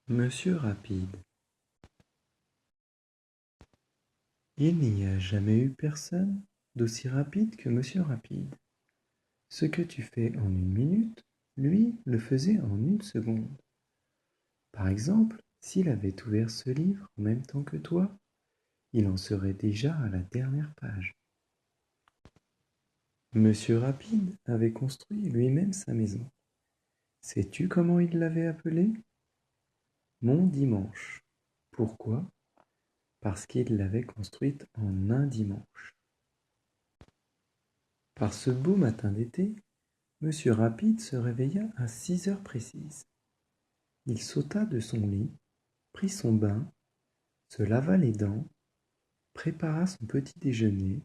Monsieur Rapide. Il n'y a jamais eu personne d'aussi rapide que Monsieur Rapide. Ce que tu fais en 1 minute, lui le faisait en 1 seconde. Par exemple, s'il avait ouvert ce livre en même temps que toi, il en serait déjà à la dernière page. Monsieur Rapide avait construit lui-même sa maison. Sais-tu comment il l'avait appelée? Mon dimanche. Pourquoi? Parce qu'il l'avait construite en un dimanche. Par ce beau matin d'été, Monsieur Rapide se réveilla à 6 heures précises. Il sauta de son lit, prit son bain, se lava les dents, prépara son petit déjeuner,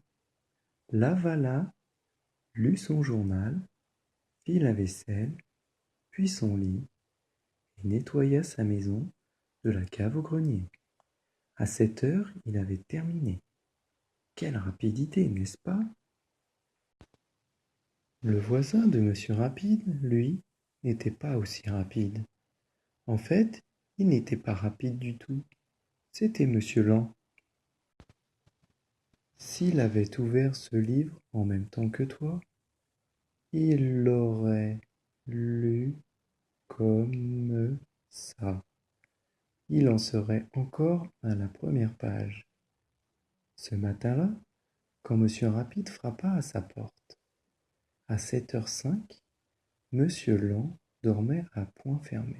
l'avala, lut son journal, fit la vaisselle, puis son lit, et nettoya sa maison de la cave au grenier. À 7 heures, il avait terminé. Quelle rapidité, n'est-ce pas? Le voisin de Monsieur Rapide, lui, n'était pas aussi rapide. En fait, il n'était pas rapide du tout. C'était Monsieur Lent. S'il avait ouvert ce livre en même temps que toi, il l'aurait lu comme ça. Il en serait encore à la première page. Ce matin-là, quand Monsieur Rapide frappa à sa porte, à 7h05, Monsieur Lent dormait à point fermé.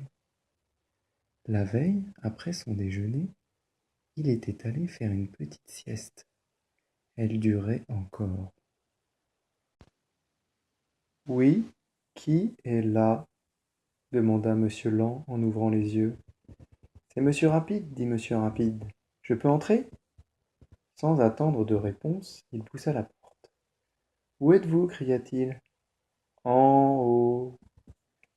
La veille, après son déjeuner, il était allé faire une petite sieste. Elle durait encore. Oui, qui est là? Demanda Monsieur Lent en ouvrant les yeux. C'est Monsieur Rapide, dit Monsieur Rapide. Je peux entrer? Sans attendre de réponse, il poussa la porte. Où êtes-vous? Cria-t-il. En haut.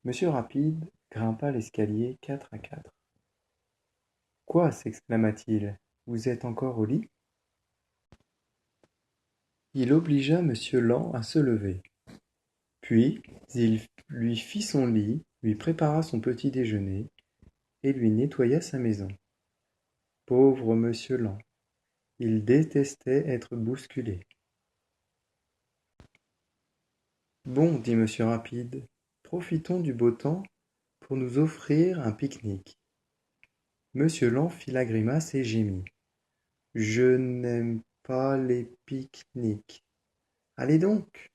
Monsieur Rapide grimpa l'escalier 4 à 4. Quoi? S'exclama-t-il. Vous êtes encore au lit? Il obligea Monsieur Lent à se lever. Puis il lui fit son lit, lui prépara son petit déjeuner et lui nettoya sa maison. Pauvre Monsieur Lent! Il détestait être bousculé. Bon, dit Monsieur Rapide, profitons du beau temps pour nous offrir un pique-nique. Monsieur Lent fit la grimace et gémit. Je n'aime pas les pique-niques. Allez donc!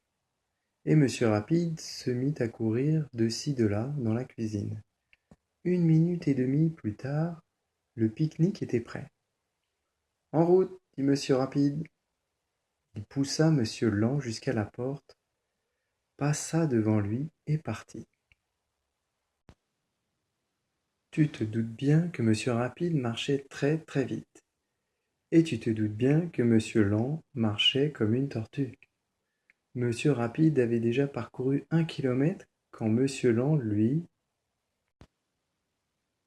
Et Monsieur Rapide se mit à courir de ci de là dans la cuisine. 1 minute et demie plus tard, le pique-nique était prêt. En route, dit Monsieur Rapide. Il poussa Monsieur Lent jusqu'à la porte, passa devant lui et partit. Tu te doutes bien que Monsieur Rapide marchait très très vite. Et tu te doutes bien que Monsieur Lent marchait comme une tortue. Monsieur Rapide avait déjà parcouru 1 kilomètre quand Monsieur Lent, lui,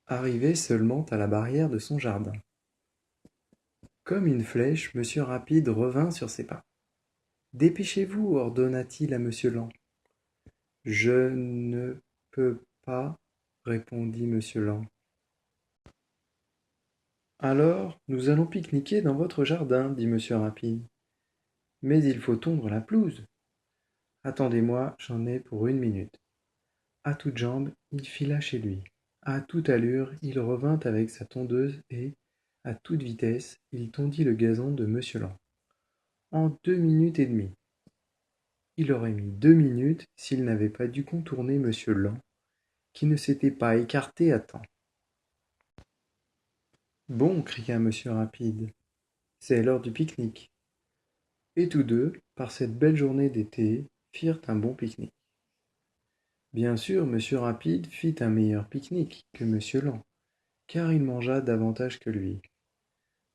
arrivait seulement à la barrière de son jardin. Comme une flèche, Monsieur Rapide revint sur ses pas. Dépêchez-vous, ordonna-t-il à Monsieur Lent. Je ne peux pas, répondit Monsieur Lent. Alors, nous allons pique-niquer dans votre jardin, dit Monsieur Rapide. Mais il faut tondre la pelouse. Attendez-moi, j'en ai pour 1 minute. À toutes jambes, il fila chez lui. À toute allure, il revint avec sa tondeuse et, à toute vitesse, il tondit le gazon de Monsieur Lent. En 2 minutes et demie. Il aurait mis 2 minutes s'il n'avait pas dû contourner Monsieur Lent, qui ne s'était pas écarté à temps. Bon, cria Monsieur Rapide, c'est l'heure du pique-nique. Et tous deux, par cette belle journée d'été, firent un bon pique-nique. Bien sûr, Monsieur Rapide fit un meilleur pique-nique que Monsieur Lent, car il mangea davantage que lui.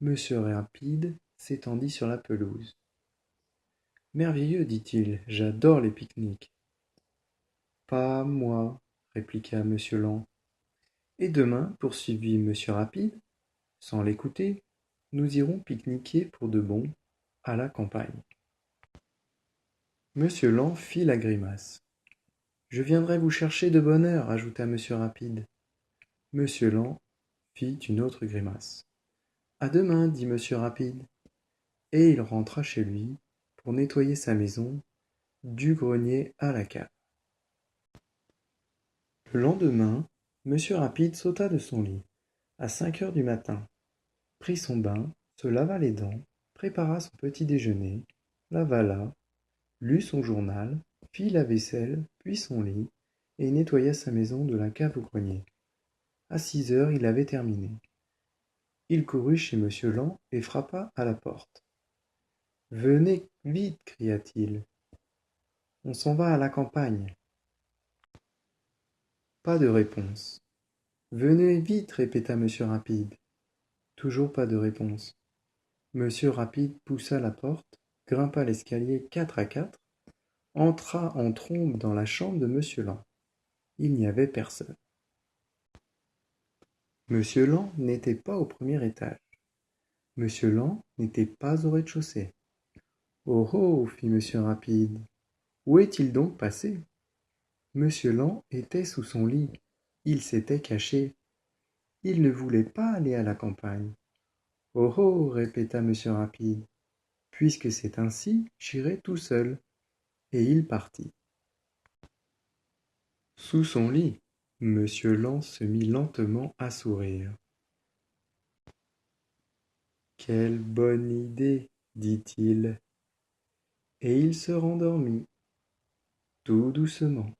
Monsieur Rapide s'étendit sur la pelouse. Merveilleux, dit-il, j'adore les pique-niques. Pas moi, répliqua Monsieur Lent. Et demain, poursuivit Monsieur Rapide, sans l'écouter, nous irons pique-niquer pour de bon à la campagne. Monsieur Lent fit la grimace. Je viendrai vous chercher de bonne heure, ajouta Monsieur Rapide. Monsieur Lent fit une autre grimace. À demain, dit Monsieur Rapide, et il rentra chez lui pour nettoyer sa maison, du grenier à la cave. Le lendemain, Monsieur Rapide sauta de son lit, à 5 heures du matin, prit son bain, se lava les dents, prépara son petit déjeuner, l'avala, lut son journal, fit la vaisselle, puis son lit, et nettoya sa maison de la cave au grenier. À 6 heures, il avait terminé. Il courut chez Monsieur Land et frappa à la porte. Venez vite, cria-t-il. On s'en va à la campagne. Pas de réponse. Venez vite, répéta Monsieur Rapide. Toujours pas de réponse. Monsieur Rapide poussa la porte, grimpa l'escalier 4 à 4, entra en trombe dans la chambre de Monsieur Land. Il n'y avait personne. Monsieur Land n'était pas au premier étage. Monsieur Land n'était pas au rez-de-chaussée. Oh oh, fit Monsieur Rapide. Où est-il donc passé? Monsieur Land était sous son lit. Il s'était caché. Il ne voulait pas aller à la campagne. Oh oh, répéta Monsieur Rapide. Puisque c'est ainsi, j'irai tout seul. Et il partit. Sous son lit, Monsieur Land se mit lentement à sourire. Quelle bonne idée, dit-il. Et il se rendormit, tout doucement.